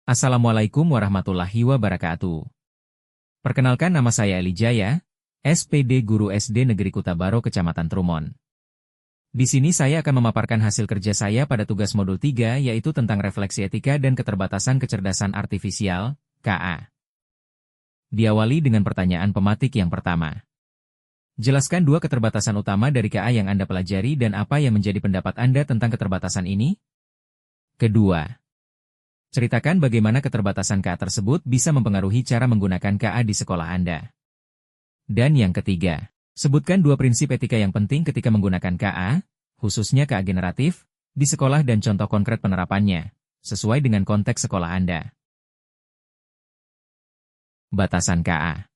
Assalamualaikum warahmatullahi wabarakatuh. Perkenalkan, nama saya Elijaya, SPD Guru SD Negeri Kutabaro Kecamatan Trumon. Di sini saya akan memaparkan hasil kerja saya pada tugas modul 3, yaitu tentang refleksi etika dan keterbatasan kecerdasan artifisial, KA. Diawali dengan pertanyaan pematik yang pertama. Jelaskan dua keterbatasan utama dari KA yang Anda pelajari dan apa yang menjadi pendapat Anda tentang keterbatasan ini. Kedua, ceritakan bagaimana keterbatasan KA tersebut bisa mempengaruhi cara menggunakan KA di sekolah Anda. Dan yang ketiga, sebutkan dua prinsip etika yang penting ketika menggunakan KA, khususnya KA generatif, di sekolah dan contoh konkret penerapannya, sesuai dengan konteks sekolah Anda. Batasan KA.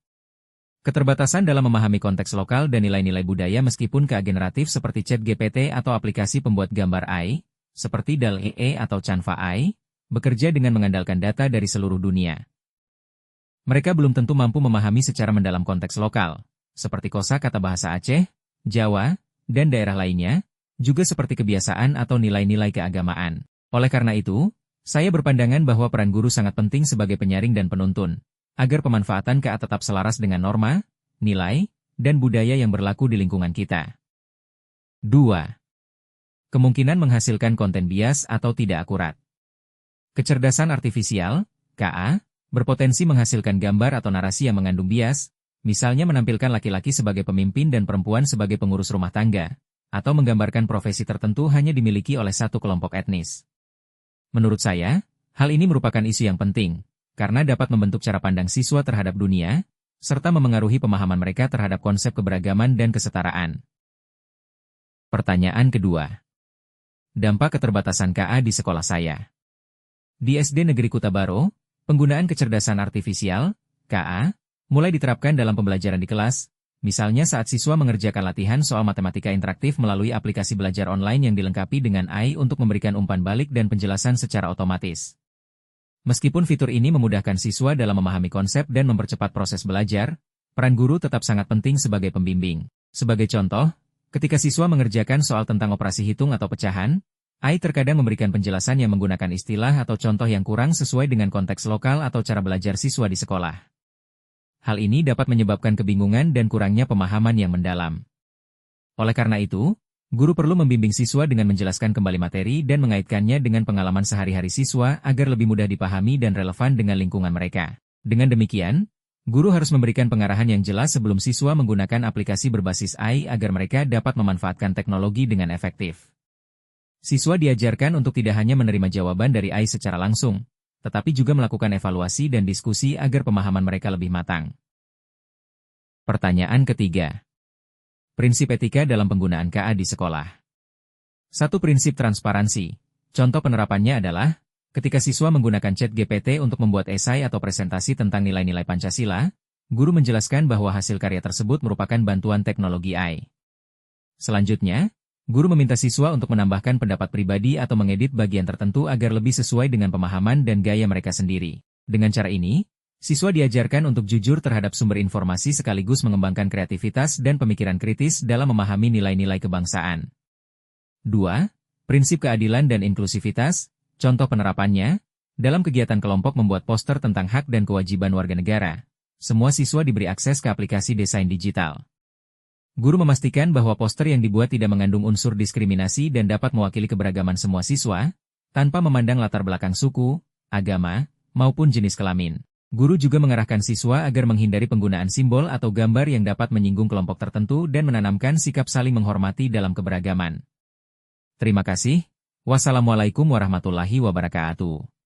Keterbatasan dalam memahami konteks lokal dan nilai-nilai budaya meskipun KA generatif seperti ChatGPT atau aplikasi pembuat gambar AI, seperti DALL-E atau Canva AI, bekerja dengan mengandalkan data dari seluruh dunia. Mereka belum tentu mampu memahami secara mendalam konteks lokal, seperti kosakata bahasa Aceh, Jawa, dan daerah lainnya, juga seperti kebiasaan atau nilai-nilai keagamaan. Oleh karena itu, saya berpandangan bahwa peran guru sangat penting sebagai penyaring dan penuntun, agar pemanfaatan KA tetap selaras dengan norma, nilai, dan budaya yang berlaku di lingkungan kita. 2. Kemungkinan menghasilkan konten bias atau tidak akurat. Kecerdasan artifisial, KA, berpotensi menghasilkan gambar atau narasi yang mengandung bias, misalnya menampilkan laki-laki sebagai pemimpin dan perempuan sebagai pengurus rumah tangga, atau menggambarkan profesi tertentu hanya dimiliki oleh satu kelompok etnis. Menurut saya, hal ini merupakan isu yang penting, karena dapat membentuk cara pandang siswa terhadap dunia, serta memengaruhi pemahaman mereka terhadap konsep keberagaman dan kesetaraan. Pertanyaan kedua. Dampak keterbatasan KA di sekolah saya. Di SD Negeri Kutabaro, penggunaan kecerdasan artifisial, KA, mulai diterapkan dalam pembelajaran di kelas, misalnya saat siswa mengerjakan latihan soal matematika interaktif melalui aplikasi belajar online yang dilengkapi dengan AI untuk memberikan umpan balik dan penjelasan secara otomatis. Meskipun fitur ini memudahkan siswa dalam memahami konsep dan mempercepat proses belajar, peran guru tetap sangat penting sebagai pembimbing. Sebagai contoh, ketika siswa mengerjakan soal tentang operasi hitung atau pecahan, AI terkadang memberikan penjelasan yang menggunakan istilah atau contoh yang kurang sesuai dengan konteks lokal atau cara belajar siswa di sekolah. Hal ini dapat menyebabkan kebingungan dan kurangnya pemahaman yang mendalam. Oleh karena itu, guru perlu membimbing siswa dengan menjelaskan kembali materi dan mengaitkannya dengan pengalaman sehari-hari siswa agar lebih mudah dipahami dan relevan dengan lingkungan mereka. Dengan demikian, guru harus memberikan pengarahan yang jelas sebelum siswa menggunakan aplikasi berbasis AI agar mereka dapat memanfaatkan teknologi dengan efektif. Siswa diajarkan untuk tidak hanya menerima jawaban dari AI secara langsung, tetapi juga melakukan evaluasi dan diskusi agar pemahaman mereka lebih matang. Pertanyaan ketiga. Prinsip etika dalam penggunaan KA di sekolah. Satu, prinsip transparansi. Contoh penerapannya adalah, ketika siswa menggunakan ChatGPT untuk membuat esai atau presentasi tentang nilai-nilai Pancasila, guru menjelaskan bahwa hasil karya tersebut merupakan bantuan teknologi AI. Selanjutnya, guru meminta siswa untuk menambahkan pendapat pribadi atau mengedit bagian tertentu agar lebih sesuai dengan pemahaman dan gaya mereka sendiri. Dengan cara ini, siswa diajarkan untuk jujur terhadap sumber informasi sekaligus mengembangkan kreativitas dan pemikiran kritis dalam memahami nilai-nilai kebangsaan. 2. Prinsip keadilan dan inklusivitas. Contoh penerapannya, dalam kegiatan kelompok membuat poster tentang hak dan kewajiban warga negara, semua siswa diberi akses ke aplikasi desain digital. Guru memastikan bahwa poster yang dibuat tidak mengandung unsur diskriminasi dan dapat mewakili keberagaman semua siswa, tanpa memandang latar belakang suku, agama, maupun jenis kelamin. Guru juga mengarahkan siswa agar menghindari penggunaan simbol atau gambar yang dapat menyinggung kelompok tertentu dan menanamkan sikap saling menghormati dalam keberagaman. Terima kasih. Wassalamualaikum warahmatullahi wabarakatuh.